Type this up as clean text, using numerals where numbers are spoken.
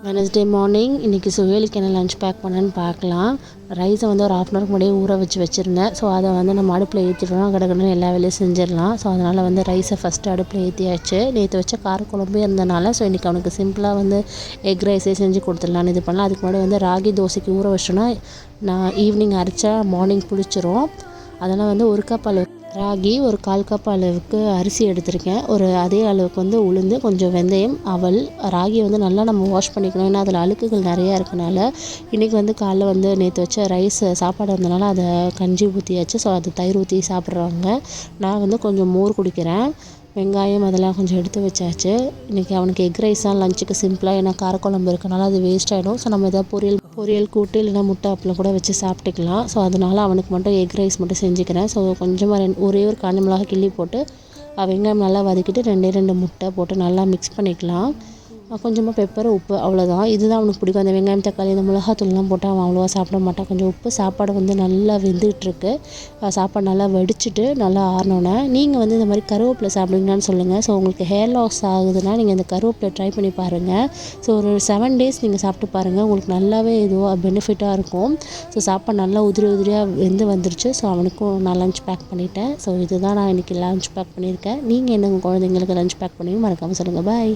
Wednesday morning இன்றைக்கி சுவேலுக்கு என்ன lunch back பண்ணேன்னு பார்க்கலாம். ரைஸை வந்து ஒரு 1/2 முன்னாடியே ஊற வச்சுருந்தேன். ஸோ அதை வந்து நம்ம அடுப்பில் ஏற்றிட்டோம்னா கடகடன்னு எல்லா வேலையும் செஞ்சிடலாம். ஸோ அதனால் வந்து ரைஸை ஃபஸ்ட்டு அடுப்பில் ஏற்றியாச்சு. நேற்று வச்ச காரக்குழம்பே இருந்தனால ஸோ இன்றைக்கி அவனுக்கு சிம்பிளாக வந்து எக் ரைஸே செஞ்சு கொடுத்துடலான்னு இது பண்ணலாம். அதுக்கு முன்னாடி வந்து ராகி தோசைக்கு ஊற வச்சோன்னா நான் ஈவினிங் அரைச்சா மார்னிங் புளிச்சிரும். அதனால் வந்து 1 கப் அளவு ராகி, ஒரு 1/4 கப் அளவுக்கு அரிசி எடுத்திருக்கேன். அதே அளவுக்கு வந்து உளுந்து, கொஞ்சம் வெந்தயம், அவல். ராகியை வந்து நல்லா நம்ம வாஷ் பண்ணிக்கணும். ஏன்னா அதில் அழுக்குகள் நிறையா இருக்கனால. இன்றைக்கி வந்து காலைல வந்து நேற்று வச்ச ரைஸ் சாப்பாடு இருந்தனால அதை கஞ்சி ஊற்றியாச்சு. ஸோ அது தயிர் ஊற்றி சாப்பிட்றாங்க. நான் வந்து கொஞ்சம் மோர் குடிக்கிறேன். வெங்காயம் அதெல்லாம் கொஞ்சம் எடுத்து வச்சாச்சு. இன்றைக்கி அவனுக்கு எக் ரைஸ் தான் லஞ்சுக்கு சிம்பிளாக. ஏன்னா காரக்குழம்பு இருக்கனால அது வேஸ்ட் ஆகிடும். ஸோ நம்ம எதாவது பொரியல் கூட்டு இல்லைனா முட்டை அப்பளம் கூட வச்சு சாப்பிட்டுக்கலாம். ஸோ அதனால் அவனுக்கு மட்டும் எக் ரைஸ் மட்டும் செஞ்சுக்கிறேன். ஸோ கொஞ்சமாக ஒரே ஒரு காஞ்ச மிளகா கிள்ளி போட்டு வெங்காயம் நல்லா வதக்கிட்டு 2 முட்டை போட்டு நல்லா மிக்ஸ் பண்ணிக்கலாம். கொஞ்சமாக பெப்பர், உப்பு, அவ்வளோதான். இதுதான் அவனுக்கு பிடிக்கும். அந்த வெங்காயம், தக்காளி, இந்த மிளகாத்தூள்லாம் போட்டு அவன் அவ்வளோவா சாப்பிட மாட்டான். கொஞ்சம் உப்பு. சாப்பாடு வந்து நல்லா வெந்துகிட்ருக்கு. சாப்பாடு நல்லா வடிச்சிட்டு நல்லா ஆறினோன்னே நீங்கள் வந்து இந்த மாதிரி கருவேப்பிலை சாப்பிடுவீங்களான்னு சொல்லுங்கள். ஸோ உங்களுக்கு ஹேர் லாஸ் ஆகுதுன்னா நீங்கள் இந்த கருவேப்பிலை ட்ரை பண்ணி பாருங்கள். ஸோ ஒரு 7 டேஸ் நீங்கள் சாப்பிட்டு பாருங்கள். உங்களுக்கு நல்லாவே இதுவாக பெனிஃபிட்டாக இருக்கும். ஸோ சாப்பாடு நல்லா உதிரியாக வெந்து வந்துருச்சு. ஸோ அவனுக்கும் நான் லஞ்ச் பேக் பண்ணிட்டேன். ஸோ இதுதான் நான் இன்றைக்கி லஞ்ச் பேக் பண்ணியிருக்கேன். நீங்கள் என்ன உங்கள் குழந்தைங்களுக்கு லஞ்ச் பேக் பண்ணுவீங்க மறக்காமல் சொல்லுங்கள். பாய்.